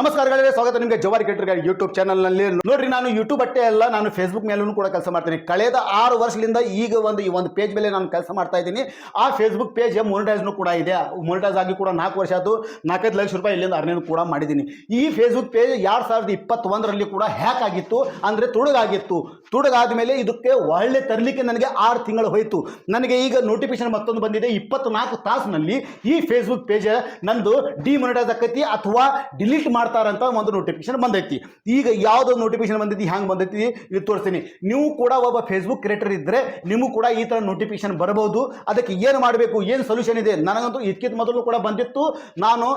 ನಮಸ್ಕಾರಗಳೇ, ಸ್ವಾಗತ ನಿಮಗೆ ಜವಾರಿ ಕ್ರಿಯೇಟರ್ ಯೂಟ್ಯೂಬ್ ಚಾನಲ್ನಲ್ಲಿ. ನೋಡ್ರಿ, ನಾನು ಯೂಟ್ಯೂಬ್ ಅಷ್ಟೇ ಅಲ್ಲ, ನಾನು ಫೇಸ್ಬುಕ್ ಮೇಲೂ ಕೂಡ ಕೆಲಸ ಮಾಡ್ತೀನಿ. ಕಳೆದ 6 ವರ್ಷದಿಂದ ಈಗ ಒಂದು ಪೇಜ್ ಮೇಲೆ ನಾನು ಕೆಲಸ ಮಾಡ್ತಾ ಇದ್ದೀನಿ. ಆ ಫೇಸ್ಬುಕ್ ಪೇಜ್ ಮೊನಿಟೈಸ್ನು ಕೂಡ ಇದೆ. ಮೊನಿಟೈಸ್ ಆಗಿ ಕೂಡ 4 ವರ್ಷ ಆಯಿತು. 4 ಲಕ್ಷ ರೂಪಾಯಿ ಇಲ್ಲಿಂದ ಅರ್ನಿಂಗ್ ಕೂಡ ಮಾಡಿದ್ದೀನಿ. ಈ ಫೇಸ್ಬುಕ್ ಪೇಜ್ 2021ರಲ್ಲಿ ಕೂಡ ಹ್ಯಾಕ್ ಆಗಿತ್ತು, ಅಂದರೆ ತುಡುಗಾಗಿತ್ತು. ತುಡುಗಾದ ಮೇಲೆ ಇದಕ್ಕೆ ಒಳ್ಳೆ ತರಲಿಕ್ಕೆ ನನಗೆ 6 ತಿಂಗಳು ಹೋಯಿತು. ನನಗೆ ಈಗ ನೋಟಿಫಿಕೇಶನ್ ಮತ್ತೊಂದು ಬಂದಿದೆ. 24 ತಾಸಿನಲ್ಲಿ ಈ ಫೇಸ್ಬುಕ್ ಪೇಜ್ ನಂದು ಡಿಮಾನಿಟೈಸ್ ಆಕೈತಿ ಅಥವಾ ಡಿಲೀಟ್ ಮಾಡ್ತಾರಂತ ಒಂದು ನೋಟಿಫಿಕೇಶನ್ ಬಂದೈತಿ. ಈಗ ಯಾವುದೋ ನೋಟಿಫಿಕೇಶನ್ ಬಂದೈತಿ, ಹ್ಯಾಂಗೆ ಬಂದೈತಿ ಇದು ತೋರಿಸ್ತೀನಿ. ನೀವು ಕೂಡ ಒಬ್ಬ ಫೇಸ್ಬುಕ್ ಕ್ರಿಯೇಟರ್ ಇದ್ದರೆ ನಿಮಗೂ ಕೂಡ ಈ ಥರ ನೋಟಿಫಿಕೇಶನ್ ಬರಬಹುದು. ಅದಕ್ಕೆ ಏನು ಮಾಡಬೇಕು, ಏನು ಸೊಲ್ಯೂಷನ್ ಇದೆ? ನನಗಂತೂ ಇದಕ್ಕಿಂತ ಮೊದಲು ಕೂಡ ಬಂದಿತ್ತು. ನಾನು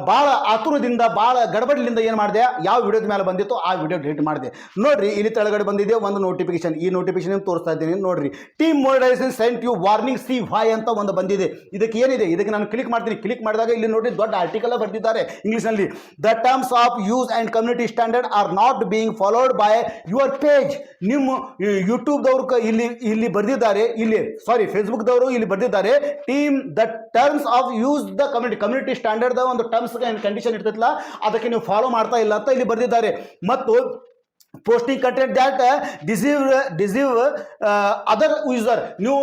ಭಾಳ ಆತುರದಿಂದ, ಭಾಳ ಗಡಬಡಿಲಿಂದ ಏನು ಮಾಡಿದೆ, ಯಾವ ವಿಡಿಯೋದ ಮೇಲೆ ಬಂದಿತ್ತು ಆ ವಿಡಿಯೋ ಡಿಲೀಟ್ ಮಾಡಿದೆ. ನೋಡ್ರಿ, ಇಲ್ಲಿ ತೆಳಗಡೆ ಬಂದಿದೆ ಒಂದು ನೋಟಿಫಿಕೇಶನ್. ಈ ನೋಟಿಫಿಕೇಶನ್ ತೋರಿಸ್ತಾ ಇದ್ದೀನಿ ನೋಡ್ರಿ. Team monetisation sent you warning C Y ಅಂತ ಒಂದು ಬಂದಿದೆ. ಇದಕ್ಕೆ ಏನಿದೆ, ಇದಕ್ಕೆ ನಾನು ಕ್ಲಿಕ್ ಮಾಡ್ತೀನಿ. ಕ್ಲಿಕ್ ಮಾಡಿದಾಗ ಇಲ್ಲಿ ನೋಡಿ ದೊಡ್ಡ ಆರ್ಟಿಕಲ್ ಬರ್ತಿದ್ದಾರೆ ಇಂಗ್ಲೀಷ್ನಲ್ಲಿ. The terms of use and community standard are not being followed by your page. ನಿಮ್ಮ ಯೂಟ್ಯೂಬ್ದವರು ಇಲ್ಲಿ ಬರೆದಿದ್ದಾರೆ, ಫೇಸ್ಬುಕ್ ದವರು ಇಲ್ಲಿ ಬರೆದಿದ್ದಾರೆ. The terms of use the community standard ಒಂದು ಟರ್ಮ್ಸ್ ಆ್ಯಂಡ್ ಕಂಡೀಷನ್ ಇರ್ತೈತಲ್ಲ, ಅದಕ್ಕೆ ನೀವು ಫಾಲೋ ಮಾಡ್ತಾ ಇಲ್ಲ ಅಂತ ಇಲ್ಲಿ ಬರೆದಿದ್ದಾರೆ. ಮತ್ತು posting content that deceive other user. ನೀವು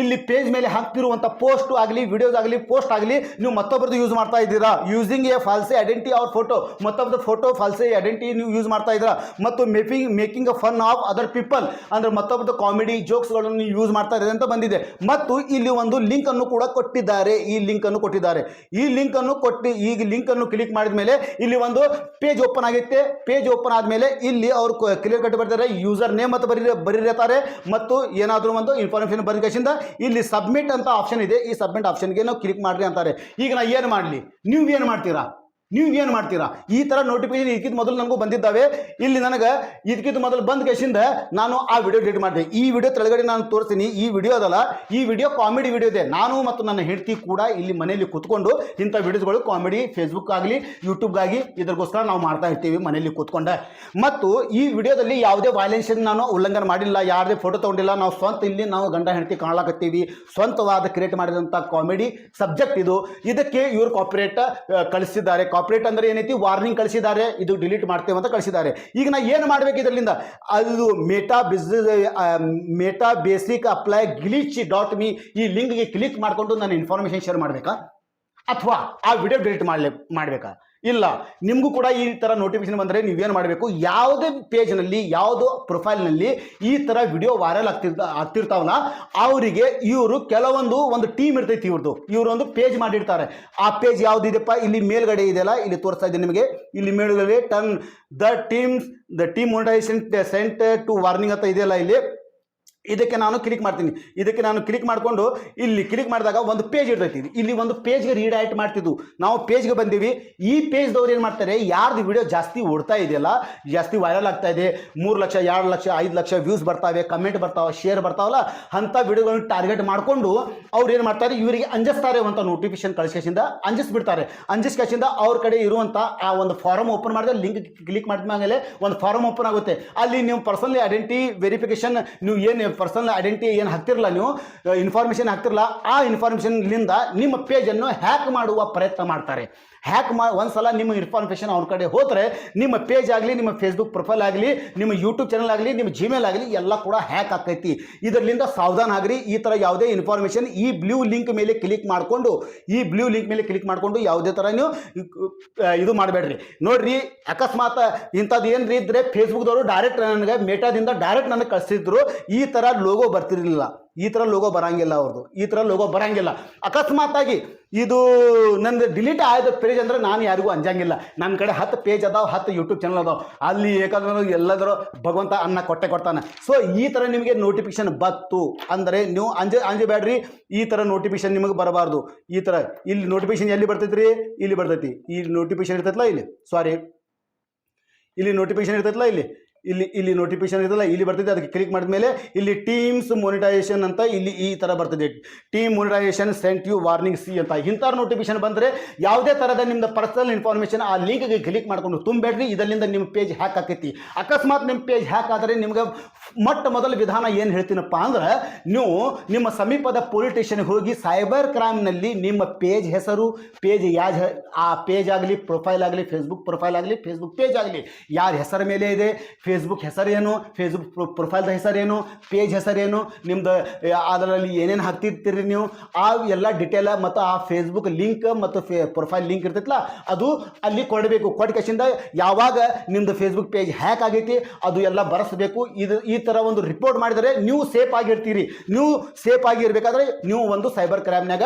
ಇಲ್ಲಿ ಪೇಜ್ ಮೇಲೆ ಹಾಕ್ತಿರುವಂಥ ಪೋಸ್ಟ್ ಆಗಲಿ, ವಿಡಿಯೋಸ್ ಆಗಲಿ, ಪೋಸ್ಟ್ ಆಗಲಿ, ನೀವು ಮತ್ತೊಬ್ಬರದ್ದು ಯೂಸ್ ಮಾಡ್ತಾ ಇದ್ದೀರಾ. Using a false identity or photo, ಮತ್ತೊಬ್ಬರ ಫೋಟೋ ಫಾಲ್ಸಿ ಐಡೆಂಟಿಟಿ ನೀವು ಯೂಸ್ ಮಾಡ್ತಾ ಇದ್ದೀರಾ. ಮತ್ತು making a fun of other people, ಅಂದರೆ ಮತ್ತೊಬ್ಬರದ್ದು ಕಾಮಿಡಿ ಜೋಕ್ಸ್ಗಳನ್ನು ನೀವು ಯೂಸ್ ಮಾಡ್ತಾ ಇದ್ದೀರಿ ಅಂತ ಬಂದಿದೆ. ಮತ್ತು ಇಲ್ಲಿ ಒಂದು ಲಿಂಕ್ ಅನ್ನು ಕೂಡ ಕೊಟ್ಟಿದ್ದಾರೆ. ಈ ಲಿಂಕ್ ಅನ್ನು ಕ್ಲಿಕ್ ಮಾಡಿದ ಮೇಲೆ ಇಲ್ಲಿ ಒಂದು ಪೇಜ್ ಓಪನ್ ಆಗುತ್ತೆ. ಪೇಜ್ ಓಪನ್ ಆದಮೇಲೆ ಇಲ್ಲಿ ಅವರು ಕ್ಲಿಯರ್ ಕಟ್ ಬರ್ತಾರೆ, ಯೂಸರ್ ನೇಮ್ ಅಂತ ಬರೀತಾರೆ ಮತ್ತು ಏನಾದರೂ ಒಂದು ಇನ್ಫಾರ್ಮೇಷನ್ ಬರೀಕೇಶಿಂದ ಇಲ್ಲಿ ಸಬ್ಮಿಟ್ ಅಂತ ಆಪ್ಷನ್ ಇದೆ. ಈ ಸಬ್ಮಿಟ್ ಆಪ್ಷನ್ಗೆ ನಾವು ಕ್ಲಿಕ್ ಮಾಡ್ರಿ ಅಂತಾರೆ. ಈಗ ನಾ ಏನು ಮಾಡಲಿ, ನೀವು ಏನು ಮಾಡ್ತೀರಾ? ಈ ಥರ ನೋಟಿಫಿಕೇಶನ್ ಇದಕ್ಕಿಂತ ಮೊದಲು ನನಗೂ ಬಂದಿದ್ದಾವೆ. ಇಲ್ಲಿ ನನಗೆ ಇದಕ್ಕಿಂತ ಮೊದಲು ಬಂದ ಕೇಸಿಂದ ನಾನು ಆ ವಿಡಿಯೋ ಡಿಲೀಟ್ ಮಾಡಿದೆ. ಈ ವಿಡಿಯೋ ಕೆಳಗಡೆ ನಾನು ತೋರಿಸ್ತೀನಿ. ಈ ವಿಡಿಯೋ ಅದಲ್ಲ, ಈ ವಿಡಿಯೋ ಕಾಮಿಡಿ ವಿಡಿಯೋ ಇದೆ. ನಾನು ಮತ್ತು ನನ್ನ ಹೆಂಡತಿ ಕೂಡ ಇಲ್ಲಿ ಮನೆಯಲ್ಲಿ ಕೂತ್ಕೊಂಡು ಇಂಥ ವಿಡಿಯೋಸ್ಗಳು ಕಾಮಿಡಿ ಫೇಸ್ಬುಕ್ ಆಗಲಿ ಯೂಟ್ಯೂಬ್ಗಾಗಿ ಇದಕ್ಕೋಸ್ಕರ ನಾವು ಮಾಡ್ತಾ ಇರ್ತೀವಿ ಮನೆಯಲ್ಲಿ ಕೂತ್ಕೊಂಡೆ. ಮತ್ತು ಈ ವಿಡಿಯೋದಲ್ಲಿ ಯಾವುದೇ ವೈಲೆನ್ಷನ್ ನಾನು ಉಲ್ಲಂಘನೆ ಮಾಡಿಲ್ಲ, ಯಾರದೇ ಫೋಟೋ ತೊಗೊಂಡಿಲ್ಲ. ನಾವು ಇಲ್ಲಿ ನಾವು ಗಂಡ ಹೆಂಡತಿ ಕಾಣಲಾಕತ್ತೀವಿ. ಸ್ವಂತವಾದ ಕ್ರಿಯೇಟ್ ಮಾಡಿದಂಥ ಕಾಮಿಡಿ ಸಬ್ಜೆಕ್ಟ್ ಇದು. ಇದಕ್ಕೆ ಇವರು ಕಾಪಿರೇಟ್ ಕಳಿಸಿದ್ದಾರೆ. ಕಾಪಿರೇಟ್ ಅಂದರೆ ಏನೈತಿ, ವಾರ್ನಿಂಗ್ ಕಳಿಸಿದ್ದಾರೆ, ಇದು ಡಿಲೀಟ್ ಮಾಡ್ತೇವೆ ಅಂತ ಕಳಿಸಿದ್ದಾರೆ. ಈಗ ನಾ ಏನು ಮಾಡಬೇಕು ಇದರಿಂದ? ಅದು ಮೆಟಾ ಬೇಸಿಕ್ ಅಪ್ಲೈ glitch.me ಈ ಲಿಂಕ್ಗೆ ಕ್ಲಿಕ್ ಮಾಡಿಕೊಂಡು ನಾನು ಇನ್ಫಾರ್ಮೇಷನ್ ಶೇರ್ ಮಾಡಬೇಕಾ ಅಥವಾ ಆ ವಿಡಿಯೋ ಡಿಲೀಟ್ ಮಾಡಬೇಕಾ? ಇಲ್ಲ. ನಿಮಗೂ ಕೂಡ ಈ ಥರ ನೋಟಿಫಿಕೇಶನ್ ಬಂದರೆ ನೀವೇನು ಮಾಡಬೇಕು, ಯಾವುದೇ ಪೇಜ್ನಲ್ಲಿ, ಯಾವುದೋ ಪ್ರೊಫೈಲ್ನಲ್ಲಿ ಈ ಥರ ವಿಡಿಯೋ ವೈರಲ್ ಆಗ್ತಿರ್ತಾವಲ್ಲ, ಅವರಿಗೆ ಇವರು ಒಂದು ಟೀಮ್ ಇರ್ತೈತಿ. ಇವರು ಒಂದು ಪೇಜ್ ಮಾಡಿರ್ತಾರೆ. ಆ ಪೇಜ್ ಯಾವುದಿದೆಪ್ಪ, ಇಲ್ಲಿ ಮೇಲ್ಗಡೆ ಇದೆಯಲ್ಲ, ಇಲ್ಲಿ ತೋರಿಸ್ತಾ ಇದ್ದೀನಿ ನಿಮಗೆ. ಇಲ್ಲಿ ಮೇಲ್ಗಡೆ the team monetisation sent to warning ಅಂತ ಇದೆಯಲ್ಲ, ಇಲ್ಲಿ ಇದಕ್ಕೆ ನಾನು ಕ್ಲಿಕ್ ಮಾಡ್ತೀನಿ. ಇದಕ್ಕೆ ನಾನು ಕ್ಲಿಕ್ ಮಾಡಿಕೊಂಡು ಇಲ್ಲಿ ಕ್ಲಿಕ್ ಮಾಡಿದಾಗ ಒಂದು ಪೇಜ್ ಇರ್ತೈತಿ. ಇಲ್ಲಿ ಒಂದು ಪೇಜ್ಗೆ ರೀಡೈರೆಕ್ಟ್ ಮಾಡ್ತಿದ್ವು. ನಾವು ಪೇಜ್ಗೆ ಬಂದೀವಿ. ಈ ಪೇಜ್ದವ್ರು ಏನು ಮಾಡ್ತಾರೆ, ಯಾರ್ದು ವಿಡಿಯೋ ಜಾಸ್ತಿ ಓಡ್ತಾ ಇದೆಯಲ್ಲ, ಜಾಸ್ತಿ ವೈರಲ್ ಆಗ್ತಾ ಇದೆ, 3 ಲಕ್ಷ 2 ಲಕ್ಷ 5 ಲಕ್ಷ ವ್ಯೂಸ್ ಬರ್ತಾವೆ, ಕಮೆಂಟ್ ಬರ್ತಾವೆ, ಶೇರ್ ಬರ್ತಾವಲ್ಲ, ಅಂಥ ವಿಡಿಯೋಗಳನ್ನ ಟಾರ್ಗೆಟ್ ಮಾಡಿಕೊಂಡು ಅವ್ರು ಏನು ಮಾಡ್ತಾರೆ, ಇವರಿಗೆ ಅಂಜಿಸ್ತಾರೆ ಅಂತ ನೋಟಿಫಿಕೇಶನ್ ಕಳಿಸ್ಕೇಶಿಂದ ಅಂಜಿಸ್ಬಿಡ್ತಾರೆ. ಅಂಜಿಸ್ಕೇಶಿಂದ ಅವ್ರ ಕಡೆ ಇರುವಂಥ ಆ ಒಂದು ಫಾರಮ್ ಓಪನ್ ಮಾಡಿದ್ರೆ, ಲಿಂಕ್ ಕ್ಲಿಕ್ ಮಾಡಿದ ಮೇಲೆ ಒಂದು ಫಾರಮ್ ಓಪನ್ ಆಗುತ್ತೆ. ಅಲ್ಲಿ ನೀವು ಪರ್ಸನಲ್ ಐಡೆಂಟಿಟಿ ವೆರಿಫಿಕೇಶನ್, ನೀವು ಏನು ಪರ್ಸನಲ್ ಐಡೆಂಟಿಟಿ ಏನು ಹಾಕ್ತಿರಲ್ಲ, ನೀವು ಇನ್ಫಾರ್ಮೇಷನ್ ಹಾಕ್ತಿರಲ್ಲ, ಆ ಇನ್ಫಾರ್ಮೇಷನ್ಲಿಂದ ನಿಮ್ಮ ಪೇಜನ್ನು ಹ್ಯಾಕ್ ಮಾಡುವ ಪ್ರಯತ್ನ ಮಾಡ್ತಾರೆ. ಒಂದ್ಸಲ ನಿಮ್ಮ ಇನ್ಫಾರ್ಮೇಷನ್ ಅವ್ರ ಕಡೆ ಹೋದರೆ ನಿಮ್ಮ ಪೇಜ್ ಆಗಲಿ, ನಿಮ್ಮ ಫೇಸ್ಬುಕ್ ಪ್ರೊಫೈಲ್ ಆಗಲಿ, ನಿಮ್ಮ ಯೂಟ್ಯೂಬ್ ಚಾನಲ್ ಆಗಲಿ, ನಿಮ್ಮ ಜಿಮೇಲ್ ಆಗಲಿ ಎಲ್ಲ ಕೂಡ ಹ್ಯಾಕ್ ಆಗ್ತೈತಿ. ಇದರಿಂದ ಸಾವಧಾನ ಆಗ್ರಿ. ಈ ಥರ ಯಾವುದೇ ಇನ್ಫಾರ್ಮೇಷನ್ ಈ ಬ್ಲೂ ಲಿಂಕ್ ಮೇಲೆ ಕ್ಲಿಕ್ ಮಾಡಿಕೊಂಡು ಯಾವುದೇ ಥರ ನೀವು ಇದು ಮಾಡಬೇಡ್ರಿ. ನೋಡ್ರಿ, ಅಕಸ್ಮಾತ್ ಇಂಥದ್ದು ಏನ್ರಿ ಇದ್ದರೆ ಫೇಸ್ಬುಕ್ದವರು ಡೈರೆಕ್ಟ್ ನನಗೆ ಮೆಟಾದಿಂದ ಡೈರೆಕ್ಟ್ ನನಗೆ ಕಳಿಸಿದ್ರು. ಈ ಥರ ಲೋಗೋ ಬರ್ತಿರಲಿಲ್ಲ, ಈ ಥರ ಲೋಗೋ ಬರಂಗಿಲ್ಲ, ಅವ್ರದ್ದು ಈ ಥರ ಲೋಗೋ ಬರಂಗಿಲ್ಲ. ಅಕಸ್ಮಾತಾಗಿ ಇದು ನಂದು ಡಿಲೀಟ್ ಆದ ಪೇಜ್ ಅಂದರೆ ನಾನು ಯಾರಿಗೂ ಅಂಜಂಗಿಲ್ಲ. ನನ್ನ ಕಡೆ 10 ಪೇಜ್ ಅದಾವೆ, 10 ಯೂಟ್ಯೂಬ್ ಚಾನಲ್ ಅದಾವೆ. ಅಲ್ಲಿ ಏಕಾದ್ರೆ ಎಲ್ಲದರೂ ಭಗವಂತ ಅನ್ನ ಕೊಡ್ತಾನೆ. ಸೊ ಈ ಥರ ನಿಮಗೆ ನೋಟಿಫಿಕೇಶನ್ ಬತ್ತು ಅಂದರೆ ನೀವು ಅಂಜಬೇಡ್ರಿ. ಈ ಥರ ನೋಟಿಫಿಕೇಶನ್ ನಿಮಗೆ ಬರಬಾರ್ದು. ಈ ಥರ ಇಲ್ಲಿ ನೋಟಿಫಿಕೇಶನ್ ಎಲ್ಲಿ ಬರ್ತೈತಿ ರೀ, ಇಲ್ಲಿ ಬರ್ತೈತಿ. ಈ ನೋಟಿಫಿಕೇಶನ್ ಇರ್ತೈತಲ್ಲ, ಇಲ್ಲಿ ನೋಟಿಫಿಕೇಶನ್ ಇರ್ತೈತಲ್ಲ, ಇಲ್ಲಿ ನೋಟಿಫಿಕೇಶನ್ ಇರಲ್ಲ, ಇಲ್ಲಿ ಬರ್ತಿದೆ. ಅದಕ್ಕೆ ಕ್ಲಿಕ್ ಮಾಡಿದ ಮೇಲೆ ಇಲ್ಲಿ ಟೀಮ್ಸ್ ಮೊನಿಟೈಸೇಷನ್ ಅಂತ ಇಲ್ಲಿ ಈ ಥರ ಬರ್ತಿದೆ. Team monetisation sent you warning C ಅಂತ ಇಂಥ ನೋಟಿಫಿಕೇಶನ್ ಬಂದರೆ ಯಾವುದೇ ಥರದ ನಿಮ್ದು ಪರ್ಸನಲ್ ಇನ್ಫಾರ್ಮೇಷನ್ ಆ ಲಿಂಕ್ಗೆ ಕ್ಲಿಕ್ ಮಾಡ್ಕೊಂಡು ತುಂಬಬೇಡ್ರಿ. ಇದರಿಂದ ನಿಮ್ಮ ಪೇಜ್ ಹ್ಯಾಕ್ ಆಕೈತಿ. ಅಕಸ್ಮಾತ್ ನಿಮ್ಮ ಪೇಜ್ ಹ್ಯಾಕ್ ಆದರೆ ನಿಮ್ಗೆ ಮೊಟ್ಟ ಮೊದಲ ವಿಧಾನ ಏನು ಹೇಳ್ತೀನಪ್ಪ ಅಂದ್ರೆ, ನೀವು ನಿಮ್ಮ ಸಮೀಪದ ಪೊಲೀಸ್ ಸ್ಟೇಷನ್ಗೆ ಹೋಗಿ ಸೈಬರ್ ಕ್ರೈಮ್ನಲ್ಲಿ ನಿಮ್ಮ ಪೇಜ್ ಹೆಸರು, ಪೇಜ್ ಆ ಪೇಜ್ ಆಗಲಿ, ಪ್ರೊಫೈಲ್ ಆಗಲಿ, ಫೇಸ್ಬುಕ್ ಪ್ರೊಫೈಲ್ ಆಗಲಿ, ಫೇಸ್ಬುಕ್ ಪೇಜ್ ಆಗಲಿ, ಯಾರ ಹೆಸರ ಮೇಲೆ ಇದೆ, ಫೇಸ್ಬುಕ್ ಹೆಸರೇನು, ಫೇಸ್ಬುಕ್ ಪ್ರೊಫೈಲ್ದ ಹೆಸರೇನು, ಪೇಜ್ ಹೆಸರೇನು, ನಿಮ್ದು ಅದರಲ್ಲಿ ಏನೇನು ಹಾಕ್ತಿರ್ತೀರಿ ನೀವು, ಆ ಎಲ್ಲ ಡಿಟೇಲ ಮತ್ತು ಆ ಫೇಸ್ಬುಕ್ ಲಿಂಕ್ ಮತ್ತು ಪ್ರೊಫೈಲ್ ಲಿಂಕ್ ಇರ್ತೈತಲ್ಲ ಅದು ಅಲ್ಲಿ ಕೊಡಬೇಕು. ಕೊಟ್ಕೇಶಿಂದ ಯಾವಾಗ ನಿಮ್ಮದು ಫೇಸ್ಬುಕ್ ಪೇಜ್ ಹ್ಯಾಕ್ ಆಗೈತಿ ಅದು ಎಲ್ಲ ಬರೆಸಬೇಕು. ಈ ಥರ ಒಂದು ರಿಪೋರ್ಟ್ ಮಾಡಿದರೆ ನೀವು ಸೇಫ್ ಆಗಿರ್ತೀರಿ. ನೀವು ಸೇಫ್ ಆಗಿರ್ಬೇಕಾದ್ರೆ ನೀವು ಒಂದು ಸೈಬರ್ ಕ್ರೈಮ್ನಾಗ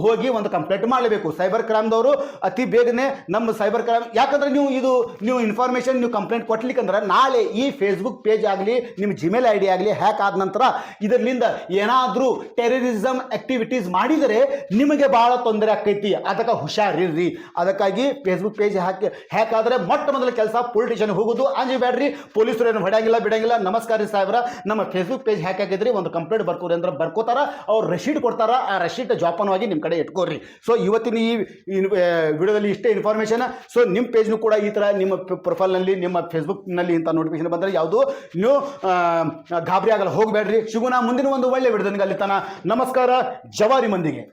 ಹೋಗಿ ಒಂದು ಕಂಪ್ಲೇಂಟ್ ಮಾಡಲೇಬೇಕು. ಸೈಬರ್ ಕ್ರೈಮ್ದವರು ಅತಿ ಬೇಗನೆ ನಮ್ಮ ಸೈಬರ್ ಕ್ರೈಮ್, ಯಾಕಂದ್ರೆ ನೀವು ಇನ್ಫಾರ್ಮೇಷನ್ ನೀವು ಕಂಪ್ಲೇಂಟ್ ಕೊಟ್ಲಿಕ್ಕಂದ್ರೆ ನಾಳೆ ಈ ಫೇಸ್ಬುಕ್ ಪೇಜ್ ಆಗಲಿ, ನಿಮ್ಮ ಜಿಮೇಲ್ ಐ ಡಿ ಆಗಲಿ ಹ್ಯಾಕ್ ಆದ ನಂತರ ಇದರಿಂದ ಏನಾದರೂ ಟೆರರಿಸಮ್ ಆಕ್ಟಿವಿಟೀಸ್ ಮಾಡಿದರೆ ನಿಮಗೆ ಭಾಳ ತೊಂದರೆ ಆಕೈತಿ. ಅದಕ್ಕೆ ಹುಷಾರಿರ್ರಿ. ಅದಕ್ಕಾಗಿ ಫೇಸ್ಬುಕ್ ಪೇಜ್ ಹ್ಯಾಕ್ ಆದರೆ ಮೊಟ್ಟ ಮೊದಲ ಕೆಲಸ ಪೊಲೀಸ್ ಸ್ಟೇಷನ್ ಹೋಗೋದು. ಅಂಜಬೇಡ್ರಿ, ಪೊಲೀಸರು ಏನು ಹೊಡೆಯಂಗಿಲ್ಲ ಬಿಡಂಗಿಲ್ಲ. ನಮಸ್ಕಾರ ರೀ ಸಾಹೇಬ್ರ, ನಮ್ಮ ಫೇಸ್ಬುಕ್ ಪೇಜ್ ಹ್ಯಾಕ್ ಆಗಿದ್ರಿ, ಒಂದು ಕಂಪ್ಲೇಂಟ್ ಬರ್ಕೋರಿ ಅಂದ್ರೆ ಬರ್ಕೋತಾರ. ಅವ್ರು ರಶೀಟ್ ಕೊಡ್ತಾರ, ಆ ರಶೀಟ್ ಜೋಪಾನವಾಗಿ ನಿಮ್ಮ ಕಡೆ ಇಟ್ಕೋರಿ. ಸೊ ಇವತ್ತಿನ ಈ ವಿಡಿಯೋದಲ್ಲಿ ಇಷ್ಟೇ ಇನ್ಫಾರ್ಮೇಷನ್. ಸೊ ನಿಮ್ಮ ಪೇಜ್ನು ಕೂಡ ಈ ಥರ ನಿಮ್ಮ ಪ್ರೊಫೈಲ್ನಲ್ಲಿ, ನಿಮ್ಮ ಫೇಸ್ಬುಕ್ನಲ್ಲಿ ಇಂಥ ನೋಟಿಫಿಕೇಶನ್ ಬಂದರೆ ಯಾವುದು ನೀವು ಗಾಬರಿ ಆಗಲ್ಲ, ಹೋಗಬೇಡ್ರಿ. ಸಿಗೋಣ ಮುಂದಿನ ಒಂದು ಒಳ್ಳೆ ವಿಡಿಯೋದಲ್ಲಿ. ಅಲ್ಲಿ ತನ ನಮಸ್ಕಾರ ಜವಾರಿ ಮಂದಿಗೆ.